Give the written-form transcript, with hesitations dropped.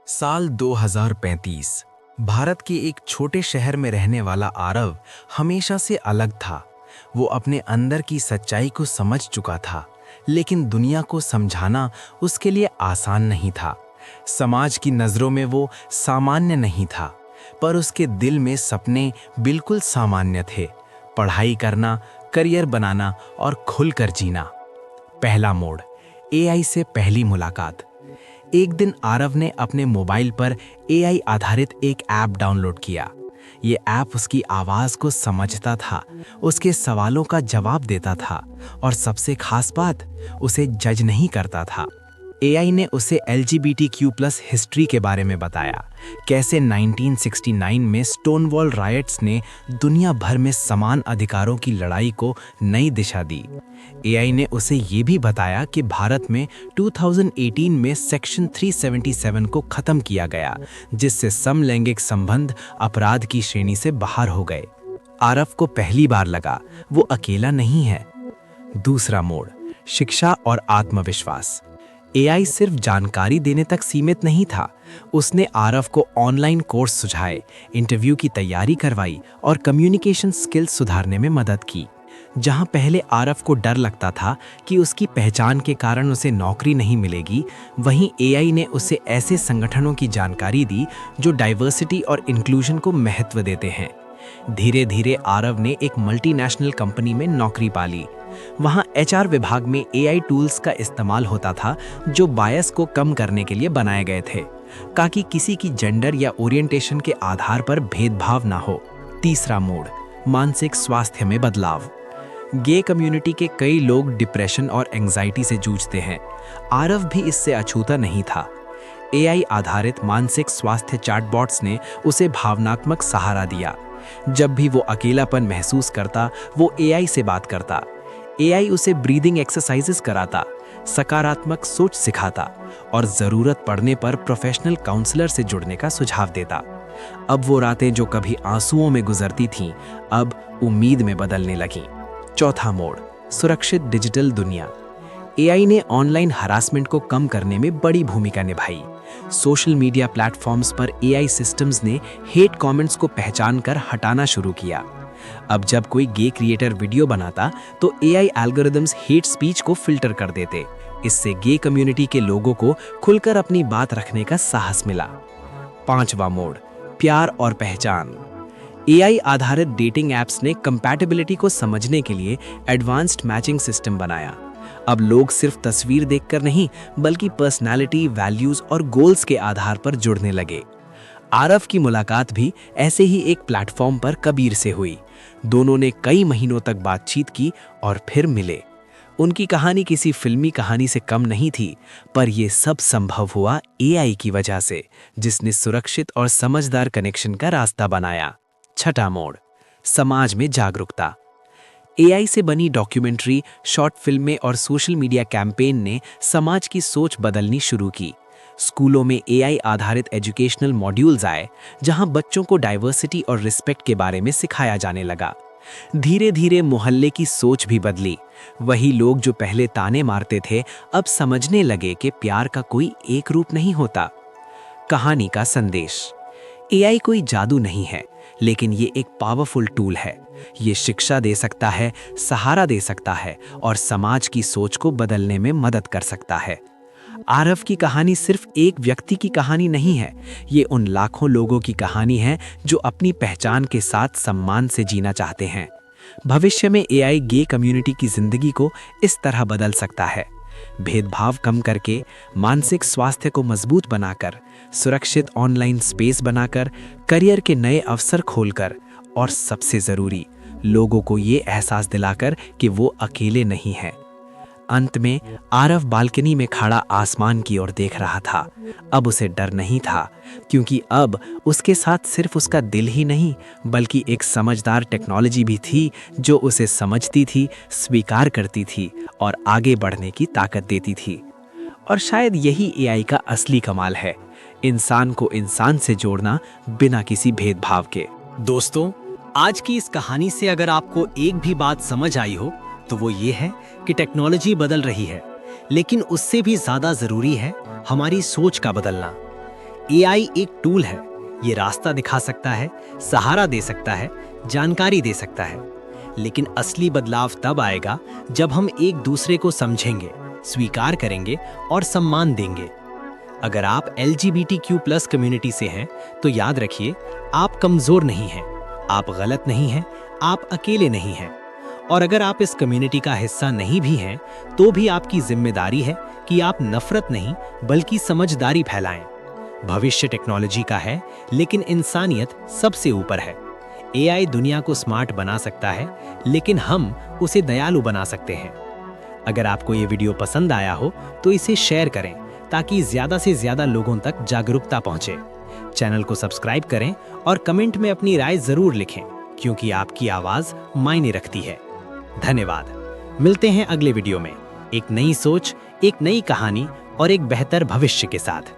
साल 2035। भारत के एक छोटे शहर में रहने वाला आरव हमेशा से अलग था। वो अपने अंदर की सच्चाई को समझ चुका था, लेकिन दुनिया को समझाना उसके लिए आसान नहीं था। समाज की नज़रों में वो सामान्य नहीं था, पर उसके दिल में सपने बिल्कुल सामान्य थे। पढ़ाई करना, करियर बनाना और खुलकर जीना। पहला मोड़, एआई से पहली मुलाकात। एक दिन आरव ने अपने मोबाइल पर एआई आधारित एक ऐप डाउनलोड किया। ये ऐप उसकी आवाज़ को समझता था, उसके सवालों का जवाब देता था और सबसे खास बात, उसे जज नहीं करता था। एआई ने उसे LGBTQ+ हिस्ट्री के बारे में बताया, कैसे 1969 में स्टोनवॉल रायट्स ने दुनिया भर में समान अधिकारों की लड़ाई को नई दिशा दी। एआई ने उसे ये भी बताया कि भारत में 2018 में सेक्शन 377 को खत्म किया गया, जिससे समलैंगिक संबंध अपराध की श्रेणी से बाहर हो गए। आरव को पहली बार लगा वो अकेला नहीं है। दूसरा मोड़, शिक्षा और आत्मविश्वास। एआई सिर्फ जानकारी देने तक सीमित नहीं था। उसने आरव को ऑनलाइन कोर्स सुझाए, इंटरव्यू की तैयारी करवाई और कम्युनिकेशन स्किल्स सुधारने में मदद की। जहां पहले आरव को डर लगता था कि उसकी पहचान के कारण उसे नौकरी नहीं मिलेगी, वहीं एआई ने उसे ऐसे संगठनों की जानकारी दी जो डाइवर्सिटी और इंक्लूजन को महत्व देते हैं। धीरे धीरे आरव ने एक मल्टीनेशनल कंपनी में नौकरी पा ली। वहां HR विभाग में एआई टूल्स का इस्तेमाल होता था जो बायस को कम करने के लिए बनाए गए थे, ताकि किसी की जेंडर या ओरिएंटेशन के आधार पर भेदभाव ना हो। तीसरा मोड़, मानसिक स्वास्थ्य में बदलाव। गे कम्युनिटी के कई लोग डिप्रेशन और एंजाइटी से जूझते हैं। आरव भी इससे अछूता नहीं था। एआई आधारित मानसिक स्वास्थ्य चैटबॉट्स ने उसे भावनात्मक सहारा दिया। जब भी वो अकेलापन महसूस करता, वो एआई से बात करता। एआई उसे ब्रीदिंग एक्सरसाइजेस कराता, सकारात्मक सोच सिखाता और ज़रूरत पड़ने पर प्रोफेशनल काउंसलर से जुड़ने का सुझाव देता। अब वो रातें जो कभी आंसुओं में गुजरती थीं, अब उम्मीद में बदलने लगीं। चौथा मोड़, सुरक्षित डिजिटल दुनिया। एआई ने ऑनलाइन हरासमेंट को कम करने में बड़ी भूमिका निभाई। सोशल मीडिया प्लेटफॉर्म्स पर एआई सिस्टम्स ने हेट कमेंट्स को पहचान कर हटाना शुरू किया। अब जब कोई गे क्रिएटर वीडियो बनाता तो एआई एल्गोरिदम्स हेट स्पीच को फिल्टर कर देते। इससे गे कम्युनिटी के लोगों को खुलकर अपनी बात रखने का साहस मिला। पांचवा मोड़, प्यार और पहचान। एआई आधारित डेटिंग ऐप्स ने कंपैटिबिलिटी को समझने के लिए एडवांस्ड मैचिंग सिस्टम बनाया। अब लोग सिर्फ तस्वीर देखकर नहीं, बल्कि पर्सनालिटी, वैल्यूज और गोल्स के आधार पर जुड़ने लगे। आरव की मुलाकात भी ऐसे ही एक प्लेटफॉर्म पर कबीर से हुई। दोनों ने कई महीनों तक बातचीत की और फिर मिले। उनकी कहानी किसी फिल्मी कहानी से कम नहीं थी, पर यह सब संभव हुआ एआई की वजह से, जिसने सुरक्षित और समझदार कनेक्शन का रास्ता बनाया। छठा मोड़, समाज में जागरूकता। एआई से बनी डॉक्यूमेंट्री, शॉर्ट फिल्में और सोशल मीडिया कैंपेन ने समाज की सोच बदलनी शुरू की। स्कूलों में एआई आधारित एजुकेशनल मॉड्यूल्स आए, जहां बच्चों को डाइवर्सिटी और रिस्पेक्ट के बारे में सिखाया जाने लगा। धीरे धीरे मोहल्ले की सोच भी बदली। वही लोग जो पहले ताने मारते थे, अब समझने लगे कि प्यार का कोई एक रूप नहीं होता। कहानी का संदेश। एआई कोई जादू नहीं है, लेकिन ये एक पावरफुल टूल है। ये शिक्षा दे सकता है, सहारा दे सकता है और समाज की सोच को बदलने में मदद कर सकता है। आरव की कहानी सिर्फ एक व्यक्ति की कहानी नहीं है, ये उन लाखों लोगों की कहानी है जो अपनी पहचान के साथ सम्मान से जीना चाहते हैं। भविष्य में एआई गे कम्युनिटी की जिंदगी को इस तरह बदल सकता है, भेदभाव कम करके, मानसिक स्वास्थ्य को मजबूत बनाकर, सुरक्षित ऑनलाइन स्पेस बनाकर, करियर के नए अवसर खोलकर और सबसे ज़रूरी, लोगों को ये एहसास दिलाकर कि वो अकेले नहीं हैं। अंत में आरव बालकनी में खड़ा आसमान की ओर देख रहा था। अब उसे डर नहीं था, क्योंकि अब उसके साथ सिर्फ उसका दिल ही नहीं, बल्कि एक समझदार टेक्नोलॉजी भी थी जो उसे समझती थी, स्वीकार करती थी और आगे बढ़ने की ताकत देती थी। और शायद यही एआई का असली कमाल है, इंसान को इंसान से जोड़ना बिना किसी भेदभाव के। दोस्तों, आज की इस कहानी से अगर आपको एक भी बात समझ आई हो, तो वो ये है कि टेक्नोलॉजी बदल रही है, लेकिन उससे भी ज्यादा जरूरी है हमारी सोच का बदलना। एआई एक टूल है। ये रास्ता दिखा सकता है, सहारा दे सकता है, जानकारी दे सकता है, लेकिन असली बदलाव तब आएगा जब हम एक दूसरे को समझेंगे, स्वीकार करेंगे और सम्मान देंगे। अगर आप LGBTQ+ कम्युनिटी से हैं, तो याद रखिए, आप कमजोर नहीं हैं, आप गलत नहीं हैं, आप अकेले नहीं हैं। और अगर आप इस कम्युनिटी का हिस्सा नहीं भी हैं, तो भी आपकी जिम्मेदारी है कि आप नफरत नहीं बल्कि समझदारी फैलाएं। भविष्य टेक्नोलॉजी का है, लेकिन इंसानियत सबसे ऊपर है। एआई दुनिया को स्मार्ट बना सकता है, लेकिन हम उसे दयालु बना सकते हैं। अगर आपको ये वीडियो पसंद आया हो तो इसे शेयर करें ताकि ज्यादा से ज्यादा लोगों तक जागरूकता पहुंचे। चैनल को सब्सक्राइब करें और कमेंट में अपनी राय जरूर लिखें, क्योंकि आपकी आवाज मायने रखती है। धन्यवाद। मिलते हैं अगले वीडियो में एक नई सोच, एक नई कहानी और एक बेहतर भविष्य के साथ।